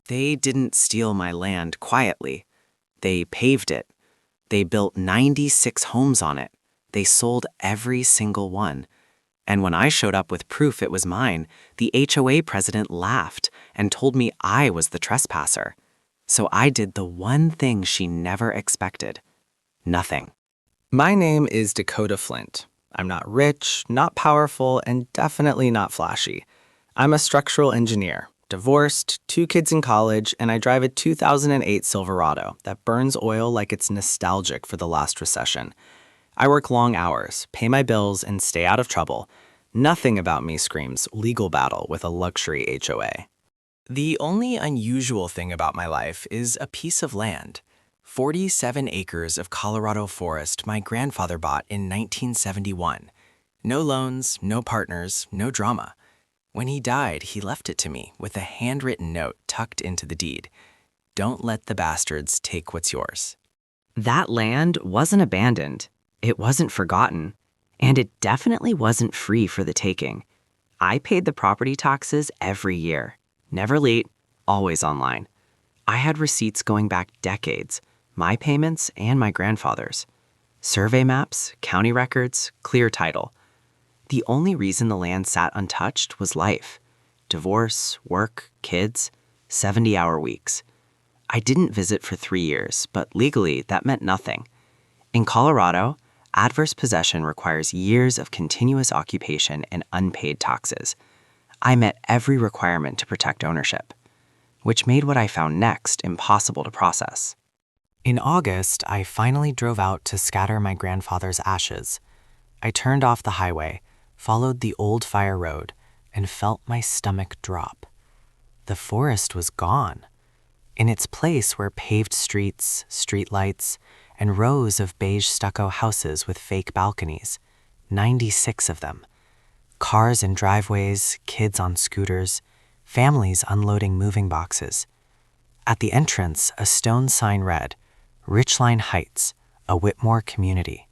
They didn't steal my land quietly. They paved it. They built 96 homes on it. They sold every single one. And when I showed up with proof it was mine, the HOA president laughed and told me I was the trespasser. So I did the one thing she never expected. Nothing. My name is Dakota Flint. I'm not rich, not powerful, and definitely not flashy. I'm a structural engineer, divorced, 2 kids in college, and I drive a 2008 Silverado that burns oil like it's nostalgic for the last recession. I work long hours, pay my bills, and stay out of trouble. Nothing about me screams legal battle with a luxury HOA. The only unusual thing about my life is a piece of land. 47 acres of Colorado forest my grandfather bought in 1971. No loans, no partners, no drama. When he died, he left it to me with a handwritten note tucked into the deed. Don't let the bastards take what's yours. That land wasn't abandoned. It wasn't forgotten. And it definitely wasn't free for the taking. I paid the property taxes every year. Never late, always online. I had receipts going back decades, my payments and my grandfather's. Survey maps, county records, clear title. The only reason the land sat untouched was life. Divorce, work, kids, 70-hour weeks. I didn't visit for 3 years, but legally that meant nothing. In Colorado, adverse possession requires years of continuous occupation and unpaid taxes. I met every requirement to protect ownership, which made what I found next impossible to process. In August, I finally drove out to scatter my grandfather's ashes. I turned off the highway, followed the old fire road, and felt my stomach drop. The forest was gone. In its place were paved streets, streetlights, and rows of beige stucco houses with fake balconies, 96 of them. Cars in driveways, kids on scooters, families unloading moving boxes. At the entrance, a stone sign read, Richline Heights, a Whitmore community.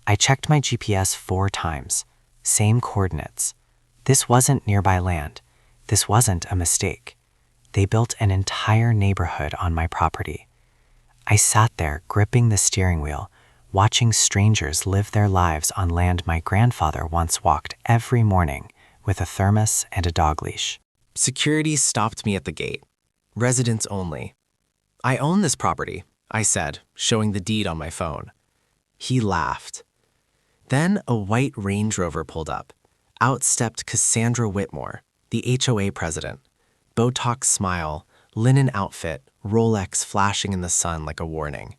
I checked my GPS 4 times, same coordinates. This wasn't nearby land. This wasn't a mistake. They built an entire neighborhood on my property. I sat there gripping the steering wheel, watching strangers live their lives on land my grandfather once walked every morning with a thermos and a dog leash. Security stopped me at the gate. Residents only. I own this property, I said, showing the deed on my phone. He laughed. Then a white Range Rover pulled up. Out stepped Cassandra Whitmore, the HOA president. Botox smile, linen outfit, Rolex flashing in the sun like a warning.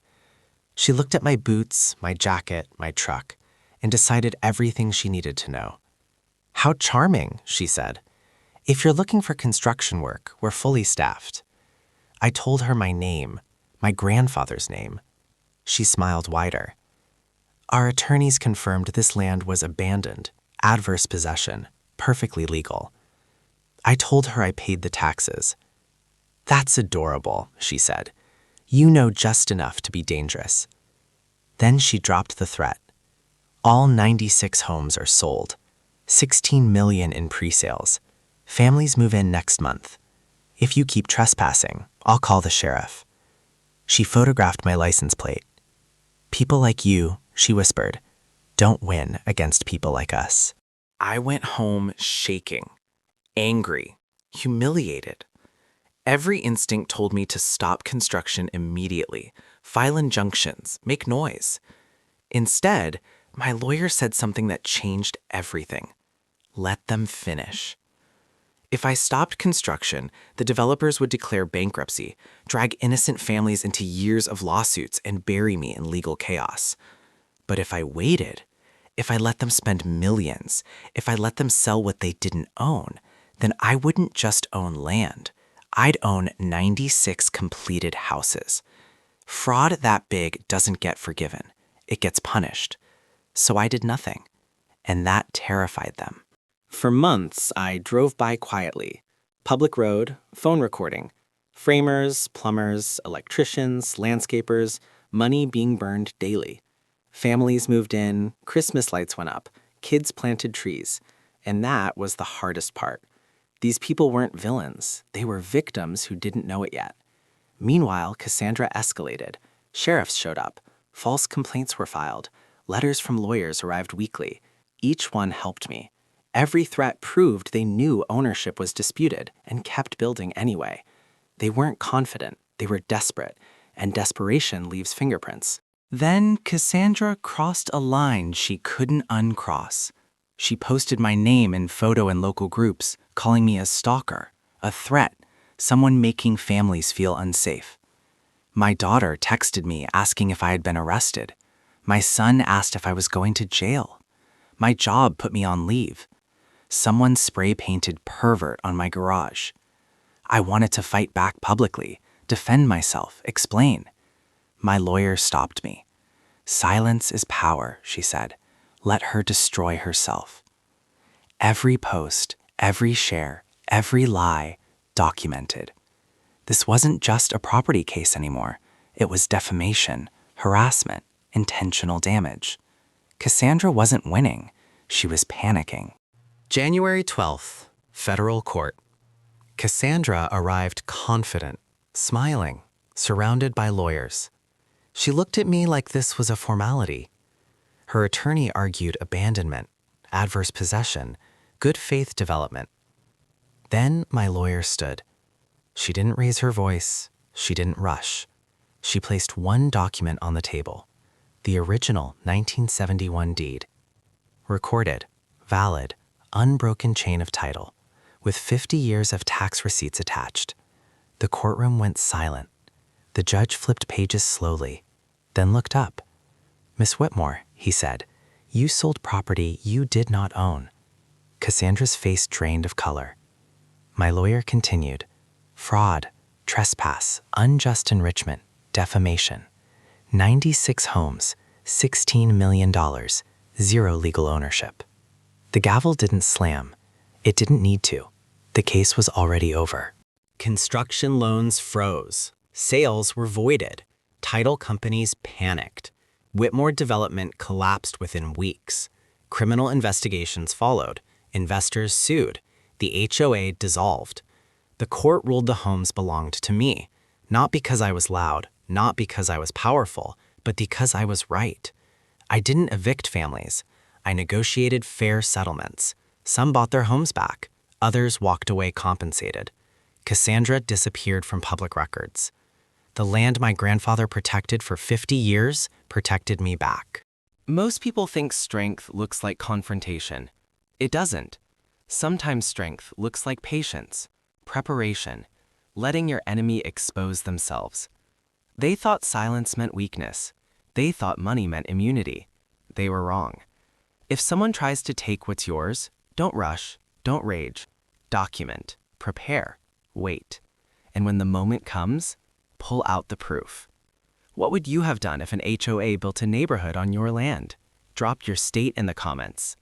She looked at my boots, my jacket, my truck, and decided everything she needed to know. How charming, she said. If you're looking for construction work, we're fully staffed. I told her my name, my grandfather's name. She smiled wider. Our attorneys confirmed this land was abandoned, adverse possession, perfectly legal. I told her I paid the taxes. That's adorable, she said. You know just enough to be dangerous. Then she dropped the threat. All 96 homes are sold. 16 million in pre-sales. Families move in next month. If you keep trespassing, I'll call the sheriff. She photographed my license plate. People like you, she whispered, don't win against people like us. I went home shaking, angry, humiliated. Every instinct told me to stop construction immediately, file injunctions, make noise. Instead, my lawyer said something that changed everything. Let them finish. If I stopped construction, the developers would declare bankruptcy, drag innocent families into years of lawsuits, and bury me in legal chaos. But if I waited, if I let them spend millions, if I let them sell what they didn't own, then I wouldn't just own land. I'd own 96 completed houses. Fraud that big doesn't get forgiven. It gets punished. So I did nothing, and that terrified them. For months, I drove by quietly. Public road, phone recording. Framers, plumbers, electricians, landscapers, money being burned daily. Families moved in, Christmas lights went up, kids planted trees. And that was the hardest part. These people weren't villains. They were victims who didn't know it yet. Meanwhile, Cassandra escalated. Sheriffs showed up. False complaints were filed. Letters from lawyers arrived weekly. Each one helped me. Every threat proved they knew ownership was disputed and kept building anyway. They weren't confident. They were desperate. And desperation leaves fingerprints. Then Cassandra crossed a line she couldn't uncross. She posted my name and photo in local groups, calling me a stalker, a threat, someone making families feel unsafe. My daughter texted me asking if I had been arrested. My son asked if I was going to jail. My job put me on leave. Someone spray-painted pervert on my garage. I wanted to fight back publicly, defend myself, explain. My lawyer stopped me. Silence is power, she said. Let her destroy herself. Every post, every share, every lie, documented. This wasn't just a property case anymore. It was defamation, harassment, intentional damage. Cassandra wasn't winning. She was panicking. January 12th, Federal Court. Cassandra arrived confident, smiling, surrounded by lawyers. She looked at me like this was a formality. Her attorney argued abandonment, adverse possession, good faith development. Then my lawyer stood. She didn't raise her voice. She didn't rush. She placed one document on the table, the original 1971 deed. Recorded, valid, unbroken chain of title, with 50 years of tax receipts attached. The courtroom went silent. The judge flipped pages slowly, then looked up. "Miss Whitmore," he said, "you sold property you did not own." Cassandra's face drained of color. My lawyer continued, "Fraud, trespass, unjust enrichment, defamation. 96 homes, $16 million, zero legal ownership." The gavel didn't slam. It didn't need to. The case was already over. Construction loans froze. Sales were voided. Title companies panicked. Whitmore Development collapsed within weeks. Criminal investigations followed. Investors sued. The HOA dissolved. The court ruled the homes belonged to me, not because I was loud, not because I was powerful, but because I was right. I didn't evict families. I negotiated fair settlements. Some bought their homes back. Others walked away compensated. Cassandra disappeared from public records. The land my grandfather protected for 50 years protected me back. Most people think strength looks like confrontation. It doesn't. Sometimes strength looks like patience, preparation, letting your enemy expose themselves. They thought silence meant weakness. They thought money meant immunity. They were wrong. If someone tries to take what's yours, don't rush, don't rage. Document, prepare, wait. And when the moment comes, pull out the proof. What would you have done if an HOA built a neighborhood on your land? Drop your state in the comments.